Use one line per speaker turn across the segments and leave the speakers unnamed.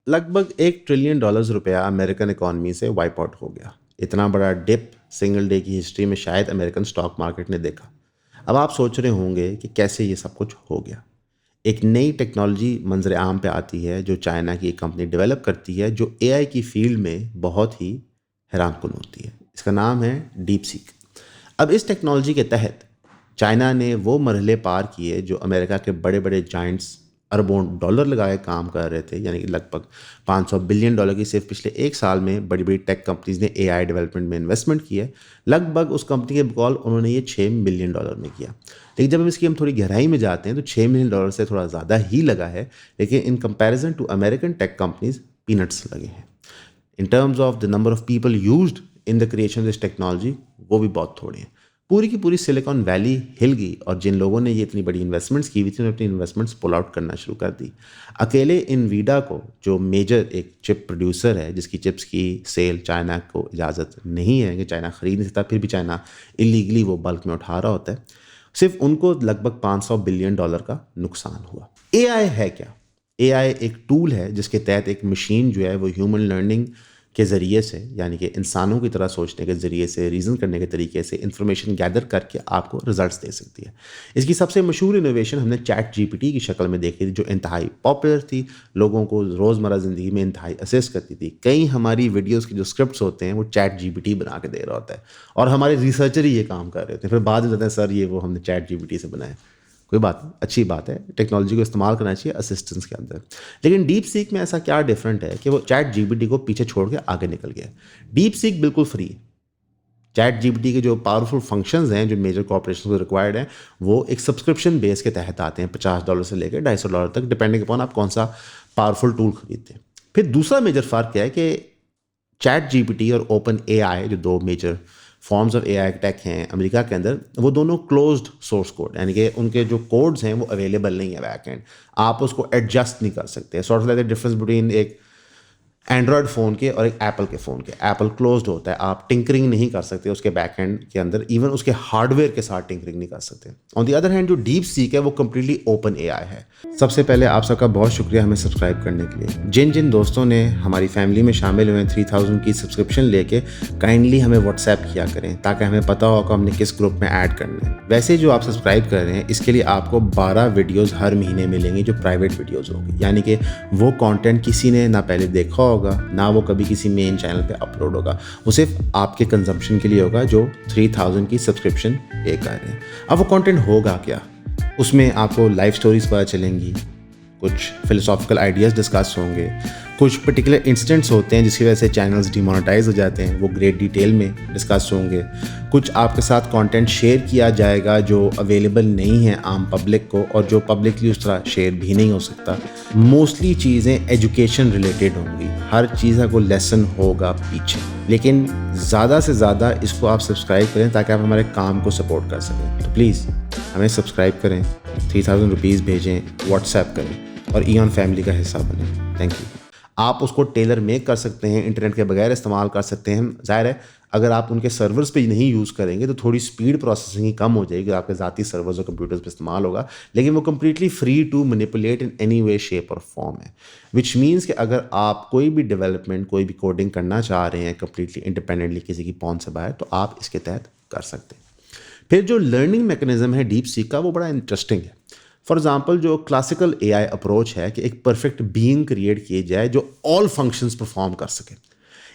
लगभग $1 ट्रिलियन रुपया American economy से वाइप आउट हो गया। इतना बड़ा डिप सिंगल डे की हिस्ट्री में शायद अमेरिकन स्टॉक मार्केट ने देखा। अब आप सोच रहे होंगे कि कैसे ये सब कुछ हो गया। एक नई टेक्नोलॉजी मंजर आम पे आती है जो चाइना की एक कंपनी डेवलप करती है, जो एआई की फील्ड में बहुत ही हैरानकुन होती है। इसका नाम है डीप सीक। अब इस टेक्नोलॉजी के तहत चाइना ने वो मरहले पार किए जो अमेरिका के बड़े बड़े जाइंट्स अरबों डॉलर लगाए काम कर रहे थे, यानी कि लगभग $500 बिलियन की सिर्फ पिछले एक साल में बड़ी बड़ी टेक कंपनीज ने एआई डेवलपमेंट में इन्वेस्टमेंट की है। लगभग उस कंपनी के बकौल उन्होंने ये $6 मिलियन में किया। लेकिन जब हम इसकी थोड़ी गहराई में जाते हैं तो $6 मिलियन से थोड़ा ज़्यादा ही लगा है, लेकिन in comparison to American tech companies peanuts लगे हैं। In terms of the number of people used in the creation of this technology, वो भी बहुत थोड़े हैं। पूरी की पूरी सिलिकॉन वैली हिल गई और जिन लोगों ने ये इतनी बड़ी इन्वेस्टमेंट्स की हुई थी उन्होंने अपनी इन्वेस्टमेंट्स पुल आउट करना शुरू कर दी। अकेले इनवीडा को, जो मेजर एक चिप प्रोड्यूसर है जिसकी चिप्स की सेल चाइना को इजाज़त नहीं है कि चाइना ख़रीद नहीं सकता, फिर भी चाइना इलीगली वो बल्क में उठा रहा होता है, सिर्फ उनको लगभग $500 बिलियन का नुकसान हुआ। एआई है क्या? एआई एक टूल है जिसके तहत एक मशीन जो है वो ह्यूमन लर्निंग के ज़रिए से, यानी कि इंसानों की तरह सोचने के ज़रिए से, रीज़न करने के तरीके से इंफॉर्मेशन गैदर करके आपको रिजल्ट्स दे सकती है। इसकी सबसे मशहूर इनोवेशन हमने चैट जीपीटी की शक्ल में देखी थी, जो इंतहाई पॉपुलर थी, लोगों को रोज़मर्रा ज़िंदगी में इंतहाई असिस्ट करती थी। कई हमारी वीडियोज़ के जो स्क्रिप्ट्स होते हैं वो चैट जीपीटी बना के दे रहा होता है और हमारे रिसर्चर ही ये काम कर रहे होते हैं। फिर बाद में कहते हैं सर ये वो हमने चैट जीपीटी से बनाया। कोई बात नहीं, अच्छी बात है, टेक्नोलॉजी को इस्तेमाल करना चाहिए असिस्टेंस के अंदर। लेकिन डीप सीक में ऐसा क्या डिफरेंट है कि वो चैट जीपीटी को पीछे छोड़ के आगे निकल गया। डीप सीक बिल्कुल फ्री है। चैट जीपीटी के जो पावरफुल फंक्शंस हैं जो मेजर कॉर्पोरेशन को रिक्वायर्ड हैं, वो एक सब्सक्रिप्शन बेस के तहत आते हैं, $50 से लेकर $250 तक, डिपेंडिंग अपॉन आप कौन सा पावरफुल टूल खरीदते हैं। फिर दूसरा मेजर फ़र्क क्या है कि चैट जीपीटी और ओपन एआई, जो दो major forms of AI tech हैं अमेरिका के अंदर, वो दोनों क्लोज्ड सोर्स कोड, यानी कि उनके जो कोड्स हैं वो अवेलेबल नहीं है बैक एंड, आप उसको एडजस्ट नहीं कर सकते। Sort of like the difference between एक एंड्रॉयड फ़ोन के और एक एप्पल के फ़ोन के। एप्पल क्लोज्ड होता है, आप टिंकरिंग नहीं कर सकते उसके बैक एंड के अंदर, इवन उसके हार्डवेयर के साथ टिंकरिंग नहीं कर सकते। ऑन दी अदर हैंड जो डीप सीक है वो कम्प्लीटली ओपन एआई है। सबसे पहले आप सबका बहुत शुक्रिया हमें सब्सक्राइब करने के लिए। जिन जिन दोस्तों ने हमारी फैमिली में शामिल हुए 3000 की सब्सक्रिप्शन लेके, काइंडली हमें व्हाट्सएप किया करें ताकि हमें पता हो कि हमने किस ग्रुप में ऐड करना है। वैसे जो आप सब्सक्राइब कर रहे हैं इसके लिए आपको 12 वीडियोज़ हर महीने मिलेंगी जो प्राइवेट वीडियोज़ होगी, यानी कि वो कॉन्टेंट किसी ने ना पहले देखा होगा ना वो कभी किसी मेन चैनल पे अपलोड होगा, वो सिर्फ आपके कंजम्पशन के लिए होगा जो 3000 की सब्सक्रिप्शन पे कर रहे हैं। अब वो कंटेंट होगा क्या? उसमें आपको लाइफ स्टोरीज पता चलेंगी, कुछ फिलोसॉफिकल आइडियाज़ डिस्कस होंगे, कुछ पर्टिकुलर इंसिडेंट्स होते हैं जिसकी वजह से चैनल्स डिमोनेटाइज हो जाते हैं, वो ग्रेट डिटेल में डिस्कस होंगे। कुछ आपके साथ कंटेंट शेयर किया जाएगा जो अवेलेबल नहीं है आम पब्लिक को और जो पब्लिकली उस तरह शेयर भी नहीं हो सकता। मोस्टली चीज़ें एजुकेशन रिलेटेड होंगी, हर चीज़ का कोई लेसन होगा पीछे। लेकिन ज़्यादा से ज़्यादा इसको आप सब्सक्राइब करें ताकि आप हमारे काम को सपोर्ट कर सकें। तो प्लीज़ हमें सब्सक्राइब करें, 3000 रुपीज़ भेजें, व्हाट्सएप करें और ईऑन फैमिली का हिस्सा बनें। Thank you. आप उसको टेलर मेक कर सकते हैं, इंटरनेट के बगैर इस्तेमाल कर सकते हैं। ज़ाहिर है अगर आप उनके सर्वर्स पे नहीं यूज़ करेंगे तो थोड़ी स्पीड प्रोसेसिंग ही कम हो जाएगी, आपके ज़ाती सर्वर्स और कंप्यूटर्स पे इस्तेमाल होगा, लेकिन वो completely free to manipulate in any way shape और फॉर्म है। विच मीन्स कि अगर आप कोई भी डेवलपमेंट, कोई भी कोडिंग करना चाह रहे हैं कम्प्लीटली इंडिपेंडेंटली किसी की पहुंच से बाहर, तो आप इसके तहत कर सकते हैं। फिर जो लर्निंग मैकेनिज्म है डीप सीक का, वो बड़ा इंटरेस्टिंग है। फॉर एग्जाम्पल जो क्लासिकल एआई अप्रोच है कि एक परफेक्ट बीइंग क्रिएट किए जाए जो ऑल फंक्शंस परफॉर्म कर सके,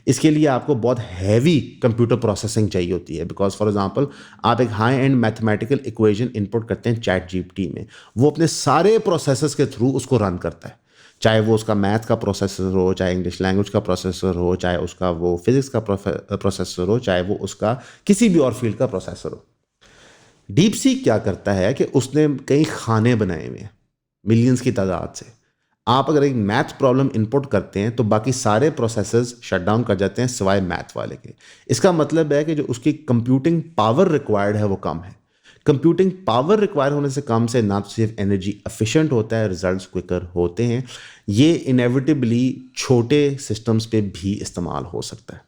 इसके लिए आपको बहुत हैवी कंप्यूटर प्रोसेसिंग चाहिए होती है। बिकॉज फॉर एग्जांपल आप एक high and mathematical equation input करते हैं चैट जीपीटी में, वो अपने सारे प्रोसेसर्स के थ्रू उसको रन करता है, चाहे वो उसका मैथ का प्रोसेसर हो, चाहे इंग्लिश लैंग्वेज का प्रोसेसर हो, चाहे उसका वो फिजिक्स का प्रोसेसर हो, चाहे वो उसका किसी भी और फील्ड का प्रोसेसर हो। डीप सीक क्या करता है कि उसने कई खाने बनाए हुए हैं मिलियंस की तादाद से। आप अगर एक मैथ प्रॉब्लम इनपुट करते हैं तो बाकी सारे प्रोसेसर्स शट डाउन कर जाते हैं सिवाय मैथ वाले के। इसका मतलब है कि जो उसकी कंप्यूटिंग पावर रिक्वायर्ड है वो कम है। कंप्यूटिंग पावर रिक्वायर होने से कम से ना तो सिर्फ एनर्जी एफिशिएंट होता है, रिजल्ट्स क्विकर होते हैं, ये इनेविटेबली छोटे सिस्टम्स पे भी इस्तेमाल हो सकता है।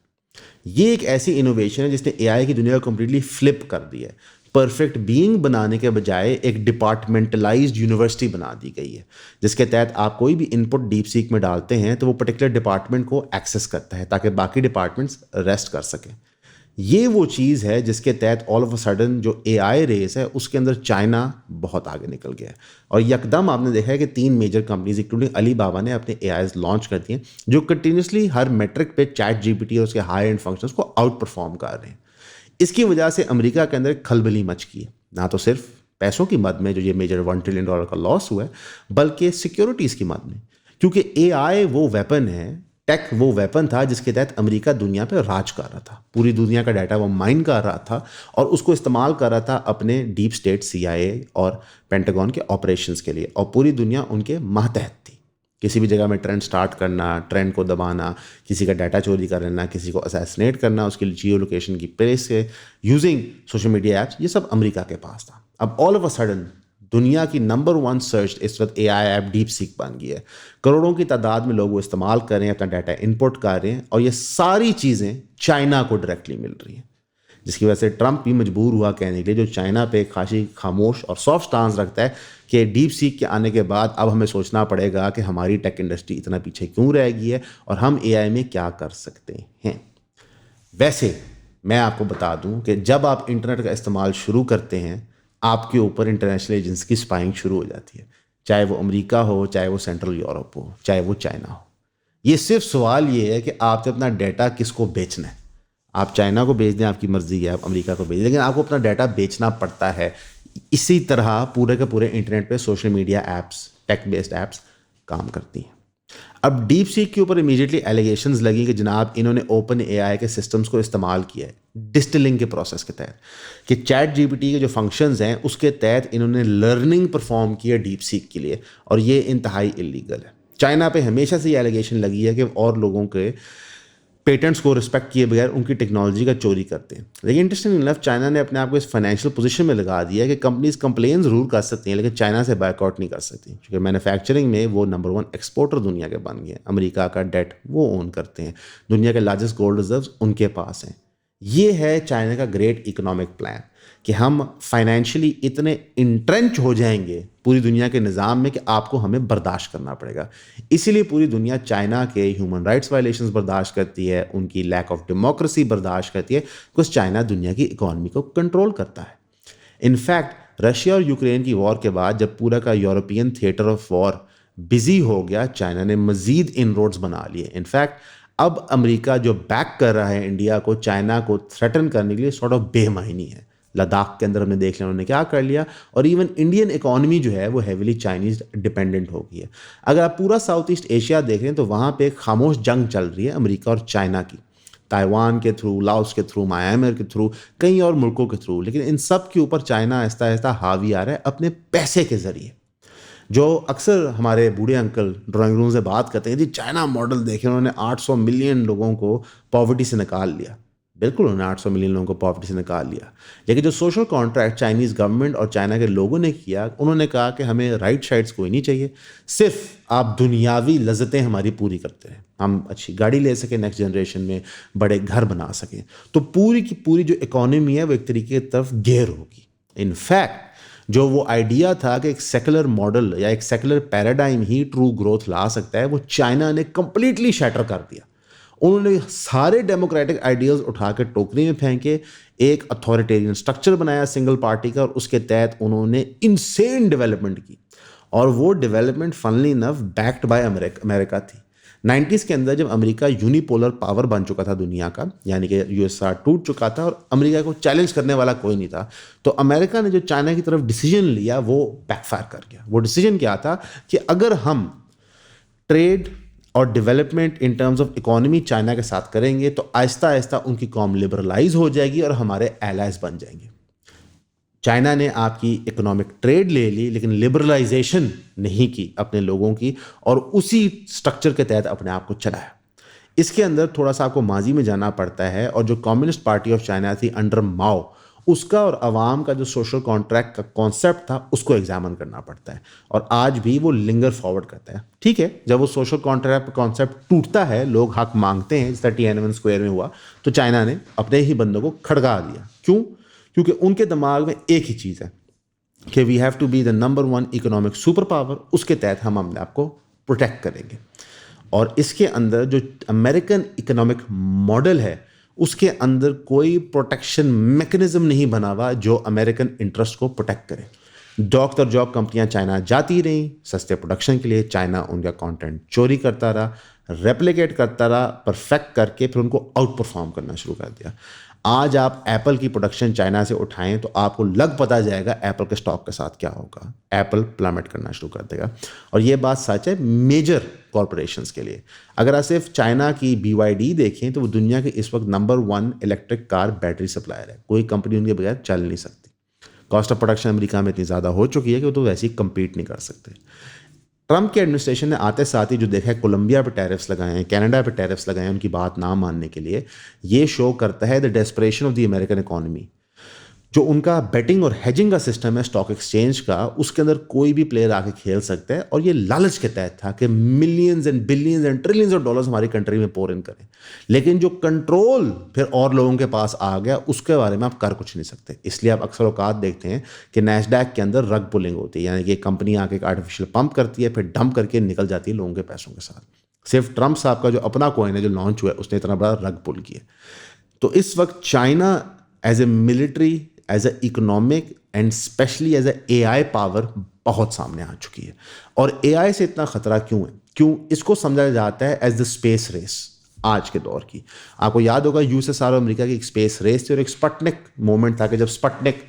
ये एक ऐसी इनोवेशन है जिसने एआई की दुनिया को कम्प्लीटली फ्लिप कर दी है। परफेक्ट बीइंग बनाने के बजाय एक डिपार्टमेंटलाइज्ड यूनिवर्सिटी बना दी गई है, जिसके तहत आप कोई भी इनपुट डीप सीक में डालते हैं तो वो पर्टिकुलर डिपार्टमेंट को एक्सेस करता है ताकि बाकी डिपार्टमेंट्स रेस्ट कर सकें। ये वो चीज़ है जिसके तहत ऑल ऑफ अ सडन जो एआई रेस है उसके अंदर चाइना बहुत आगे निकल गया है, और यकदम आपने देखा है कि 3 मेजर कंपनीज इंक्लूडिंग अलीबाबा ने अपने एआईज लॉन्च कर दिए जो कंटिन्यूसली हर मेट्रिक पे चैट जीपीटी और उसके हाई एंड फंक्शंस को आउट परफॉर्म कर रहे हैं। इसकी वजह से अमेरिका के अंदर खलबली मच गई है, ना तो सिर्फ पैसों की मद में जो ये मेजर $1 ट्रिलियन का लॉस हुआ है, बल्कि सिक्योरिटीज़ की मद में, क्योंकि एआई वो वेपन है, टेक वो वेपन था जिसके तहत अमेरिका दुनिया पे राज कर रहा था। पूरी दुनिया का डाटा वो माइन कर रहा था और उसको इस्तेमाल कर रहा था अपने डीप स्टेट सीआईए और पेंटागन के ऑपरेशंस के लिए, और पूरी दुनिया उनके मातहत थी। किसी भी जगह में ट्रेंड स्टार्ट करना, ट्रेंड को दबाना, किसी का डाटा चोरी कर लेना, किसी को असैसिनेट करना, उसके लिए जियो लोकेशन की प्लेस से यूजिंग सोशल मीडिया ऐप्स, ये सब अमेरिका के पास था। अब ऑल ऑफ अ सडन दुनिया की नंबर 1 सर्च इस वक्त एआई ऐप डीप सीक बन गई है। करोड़ों की तादाद में लोग वो इस्तेमाल कर रहे हैं, अपना डाटा इनपुट कर रहे हैं, और ये सारी चीज़ें चाइना को डायरेक्टली मिल रही हैं, जिसकी वजह से ट्रंप भी मजबूर हुआ कहने के लिए, जो चाइना पे खासी खामोश और सॉफ्ट स्टांस रखता है कि डीप सीक के आने के बाद अब हमें सोचना पड़ेगा कि हमारी टेक इंडस्ट्री इतना पीछे क्यों रह गई है और हम एआई में क्या कर सकते हैं। वैसे मैं आपको बता दूं कि जब आप इंटरनेट का इस्तेमाल शुरू करते हैं, आपके ऊपर इंटरनेशनल एजेंसी की स्पाइंग शुरू हो जाती है, चाहे वो अमेरिका हो, चाहे वो सेंट्रल यूरोप हो, चाहे वो चाइना हो। ये सिर्फ सवाल ये है कि आपने अपना डाटा किसको बेचना है। आप चाइना को बेच दें, आपकी मर्जी है, आप अमेरिका को बेच दें, लेकिन आपको अपना डाटा बेचना पड़ता है। इसी तरह पूरे के पूरे इंटरनेट पे social media apps, tech based apps काम करती हैं। अब डीप सीक के ऊपर इमीडिएटली एलिगेशंस लगी कि जनाब इन्होंने ओपन एआई के सिस्टम्स को इस्तेमाल किया है डिस्टिलिंग के प्रोसेस के तहत, कि चैट जीपीटी के जो फंक्शंस हैं उसके तहत इन्होंने लर्निंग परफॉर्म किया डीप सीक के लिए, और ये इंतहाई इलीगल है। चाइना पे हमेशा से ये एलिगेशन लगी है कि और लोगों के पेटेंट्स को रिस्पेक्ट किए बगैर उनकी टेक्नोलॉजी का चोरी करते हैं। लेकिन इंटरेस्टिंग इनफ चाइना ने अपने आप को इस फाइनेंशियल पोजीशन में लगा दिया है कि कंपनीज कंप्लेन ज़रूर कर सकती हैं लेकिन चाइना से बायकॉट नहीं कर सकती, क्योंकि मैन्युफैक्चरिंग में वो नंबर 1 एक्सपोर्टर दुनिया के बन गए हैं। अमेरिका का डेट वो ओन करते हैं, दुनिया के लार्जेस्ट गोल्ड रिजर्व्स उनके पास हैं। ये है चाइना का ग्रेट इकोनॉमिक प्लान कि हम फाइनेंशियली इतने इंट्रेंच हो जाएंगे पूरी दुनिया के निज़ाम में कि आपको हमें बर्दाश्त करना पड़ेगा। इसीलिए पूरी दुनिया चाइना के ह्यूमन राइट्स वायलेशंस बर्दाश्त करती है, उनकी लैक ऑफ डेमोक्रेसी बर्दाश्त करती है, बिकॉज चाइना दुनिया की इकॉनमी को कंट्रोल करता है। इनफैक्ट रशिया और यूक्रेन की वॉर के बाद जब पूरा का European theatre of war busy हो गया, चाइना ने मज़ीद इनरोड्स बना लिए। इनफैक्ट अब अमेरिका जो बैक कर रहा है इंडिया को चाइना को थ्रेटन करने के लिए सॉर्ट ऑफ बेमायनी है। लद्दाख के अंदर हमने देख लिया उन्होंने क्या कर लिया, और इवन इंडियन इकोनॉमी जो है वो हेविली चाइनीज डिपेंडेंट हो गई है। अगर आप पूरा साउथ ईस्ट एशिया देख रहे हैं तो वहाँ पे एक खामोश जंग चल रही है अमेरिका और चाइना की, ताइवान के थ्रू, लाओस के थ्रू, म्यांमार के थ्रू, कई और मुल्कों के थ्रू। लेकिन इन सब के ऊपर चाइना आहिस्ता आहिस्ता हावी आ रहा है अपने पैसे के ज़रिए। जो अक्सर हमारे बूढ़े अंकल ड्राइंग रूम से बात करते हैं, जी चाइना मॉडल देखें, उन्होंने 800 मिलियन लोगों को पॉवर्टी से निकाल लिया। बिल्कुल उन्होंने 800 मिलियन लोगों को पॉवर्टी से निकाल लिया, लेकिन जो सोशल कॉन्ट्रैक्ट चाइनीज़ गवर्नमेंट और चाइना के लोगों ने किया, उन्होंने कहा कि हमें राइट साइड्स कोई नहीं चाहिए, सिर्फ आप दुनियावी लज्जतें हमारी पूरी करते हैं, हम अच्छी गाड़ी ले सकें, नेक्स्ट जनरेशन में बड़े घर बना सकें, तो पूरी की पूरी जो इकॉनमी है वो एक तरीके की तरफ गेयर होगी। इनफैक्ट जो वो आइडिया था कि एक सेकुलर मॉडल या एक सेकुलर पैराडाइम ही ट्रू ग्रोथ ला सकता है, वो चाइना ने कंप्लीटली शैटर कर दिया। उन्होंने सारे डेमोक्रेटिक आइडियाज़ उठा कर टोकरी में फेंके, एक अथॉरिटेरियन स्ट्रक्चर बनाया सिंगल पार्टी का, और उसके तहत उन्होंने इनसेन डेवलपमेंट की, और वो development funnily enough backed by America थी। 90s के अंदर जब अमेरिका यूनिपोलर पावर बन चुका था दुनिया का, यानी कि यूएसआर टूट चुका था और अमेरिका को चैलेंज करने वाला कोई नहीं था, तो अमेरिका ने जो चाइना की तरफ डिसीजन लिया वो बैकफायर कर गया। वो डिसीजन क्या था कि अगर हम ट्रेड और development in terms of economy China के साथ करेंगे तो आहिस्ता आहिस्ता उनकी कॉम लिबरलाइज हो जाएगी और हमारे एलाइज बन जाएंगे। चाइना ने आपकी इकोनॉमिक ट्रेड ले ली लेकिन लिबरलाइजेशन नहीं की अपने लोगों की, और उसी स्ट्रक्चर के तहत अपने आप को चलाया। इसके अंदर थोड़ा सा आपको माजी में जाना पड़ता है, और जो कम्युनिस्ट पार्टी ऑफ चाइना थी अंडर माओ, उसका और अवाम का जो सोशल कॉन्ट्रैक्ट का कॉन्सेप्ट था उसको एग्जामिन करना पड़ता है, और आज भी वो लिंगर फॉरवर्ड करता है। ठीक है, जब वो सोशल कॉन्ट्रैक्ट कॉन्सेप्ट टूटता है, लोग हक मांगते हैं, जैसा Tiananmen स्क्वायर में हुआ, तो चाइना ने अपने ही बंदों को खड़का दिया। क्यों? क्योंकि उनके दिमाग में एक ही चीज़ है कि we have to be the number one economic super power, उसके तहत हम अपने आप को प्रोटेक्ट करेंगे। और इसके अंदर जो अमेरिकन इकोनॉमिक मॉडल है उसके अंदर कोई प्रोटेक्शन मैकेनिज्म नहीं बना हुआ जो अमेरिकन इंटरेस्ट को प्रोटेक्ट करे। डॉक्टर जॉब कंपनियां चाइना जाती रहीं सस्ते प्रोडक्शन के लिए, चाइना उनका कंटेंट चोरी करता रहा, रेप्लिकेट करता रहा, परफेक्ट करके फिर उनको आउट परफॉर्म करना शुरू कर दिया। आज आप एप्पल की प्रोडक्शन चाइना से उठाएं तो आपको लग पता जाएगा एप्पल के स्टॉक के साथ क्या होगा। एप्पल प्लमेट करना शुरू कर देगा। और ये बात सच है मेजर कॉरपोरेशंस के लिए। अगर आप सिर्फ चाइना की BYD देखें तो वो दुनिया के इस वक्त number one electric car battery supplier है। कोई कंपनी उनके बगैर चल नहीं सकती। कॉस्ट ऑफ प्रोडक्शन अमेरिका में इतनी ज़्यादा हो चुकी है कि वो तो वैसे ही कम्पीट नहीं कर सकते। ट्रंप के एडमिनिस्ट्रेशन ने आते साथ ही जो देखा है कोलंबिया पे टैरिफ्स लगाए हैं, कनाडा पे टैरिफ्स लगाए हैं उनकी बात ना मानने के लिए, ये शो करता है the desperation of the American economy. जो उनका बेटिंग और हेजिंग का सिस्टम है स्टॉक एक्सचेंज का, उसके अंदर कोई भी प्लेयर आके खेल सकता है और ये लालच के तहत था कि millions and billions and trillions of dollars हमारी कंट्री में पोर इन करें। लेकिन जो कंट्रोल फिर और लोगों के पास आ गया उसके बारे में आप कर कुछ नहीं सकते। इसलिए आप अक्सर औकात देखते हैं कि नैस्डैक के अंदर रग पुलिंग होती है, यानी कि कंपनी आके एक आर्टिफिशियल पंप करती है फिर डंप करके निकल जाती है लोगों के पैसों के साथ। सिर्फ ट्रंप साहब का जो अपना कॉइन है जो लॉन्च हुआ है उसने इतना बड़ा रग पुल किया। तो इस वक्त China as a military, as a economic and specially as a AI power बहुत सामने आ चुकी है। और AI से इतना खतरा क्यों है? क्यों इसको समझा जाता है एज द स्पेस रेस आज के दौर की। आपको याद होगा USSR और अमेरिका की एक स्पेस रेस थी और एक स्पटनिक मोमेंट था कि जब स्पटनिक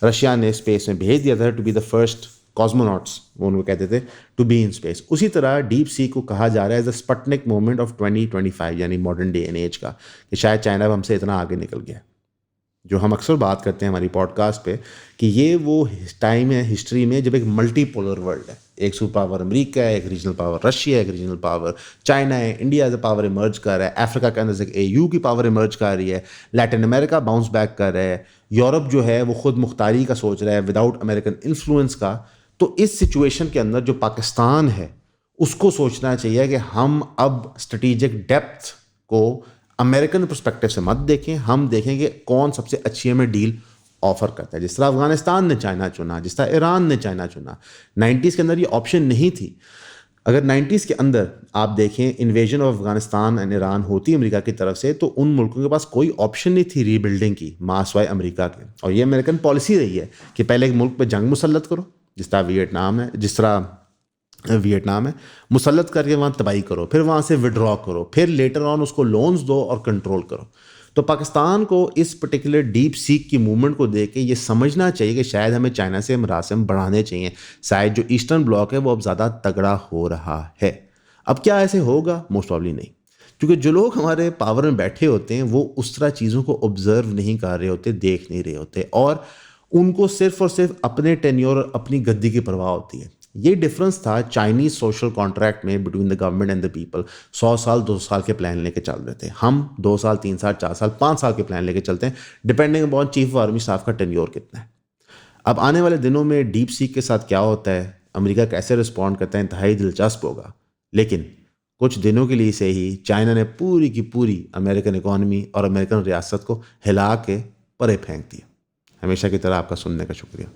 रशिया ने स्पेस में भेज दिया था to be the first cosmonauts, वो उनको कहते थे टू बी इन स्पेस। उसी तरह डीप सी को कहा जा रहा है as the Sputnik moment of 2025 यानी मॉडर्न डे एंड एज का, कि शायद चाइना हमसे इतना आगे निकल गया। जो हम अक्सर बात करते हैं हमारी पॉडकास्ट पे कि ये वो टाइम है हिस्ट्री में जब एक मल्टीपोलर वर्ल्ड है, एक सुपर पावर अमेरिका है, एक रीजनल पावर रशिया है, एक रीजनल पावर चाइना है, India as a power emerge कर रहा है, अफ्रीका के अंदर से AU की पावर इमर्ज कर रही है, लैटिन अमेरिका बाउंस बैक कर रहा है, यूरोप जो है वो खुद मुख्तारी का सोच रहा है विदाउट अमेरिकन इन्फ्लुएंस का। तो इस सिचुएशन के अंदर जो पाकिस्तान है उसको सोचना चाहिए कि हम अब स्ट्रेटेजिक डेप्थ को अमेरिकन पर्सपेक्टिव से मत देखें, हम देखेंगे कौन सबसे अच्छी हमें डील ऑफर करता है। जिस तरह अफगानिस्तान ने चाइना चुना, जिस तरह ईरान ने चाइना चुना। 90s के अंदर ये ऑप्शन नहीं थी। अगर 90s के अंदर आप देखें invasion of Afghanistan and Iran होती अमेरिका की तरफ से तो उन मुल्कों के पास कोई ऑप्शन नहीं थी रीबिल्डिंग की मासवाए अमेरिका के। और ये अमेरिकन पॉलिसी रही है कि पहले एक मुल्क पर जंग मुसल्लत करो, जिस तरह वियतनाम है, मुसल्लत करके वहाँ तबाही करो, फिर वहाँ से विड्रॉ करो, फिर लेटर ऑन उसको लोन्स दो और कंट्रोल करो। तो पाकिस्तान को इस पर्टिकुलर डीप सीक की मूवमेंट को देख के ये समझना चाहिए कि शायद हमें चाइना से मरासिम बढ़ाने चाहिए। शायद जो ईस्टर्न ब्लॉक है वो अब ज़्यादा तगड़ा हो रहा है। अब क्या ऐसे होगा? मोस्ट प्रॉब्ली नहीं, क्योंकि जो लोग हमारे पावर में बैठे होते हैं वो उस तरह चीज़ों को ऑब्जर्व नहीं कर रहे होते, देख नहीं रहे होते, और उनको सिर्फ और सिर्फ अपने टेन्योर और अपनी गद्दी की परवाह होती है। ये डिफरेंस था चाइनीज सोशल कॉन्ट्रैक्ट में between the government and the people. 100 साल 200 साल के प्लान लेके चल रहे थे, हम 2 साल 3 साल 4 साल 5 साल के प्लान लेके चलते हैं, depending upon chief of army staff का टेन्योर कितना है। अब आने वाले दिनों में डीप सीक के साथ क्या होता है, अमेरिका कैसे रिस्पॉन्ड करता है, इंतहाई दिलचस्प होगा। लेकिन कुछ दिनों के लिए से ही चाइना ने पूरी की पूरी अमेरिकन इकॉनमी और अमेरिकन रियासत को हिला के परे फेंक दिया। हमेशा की तरह आपका सुनने का शुक्रिया।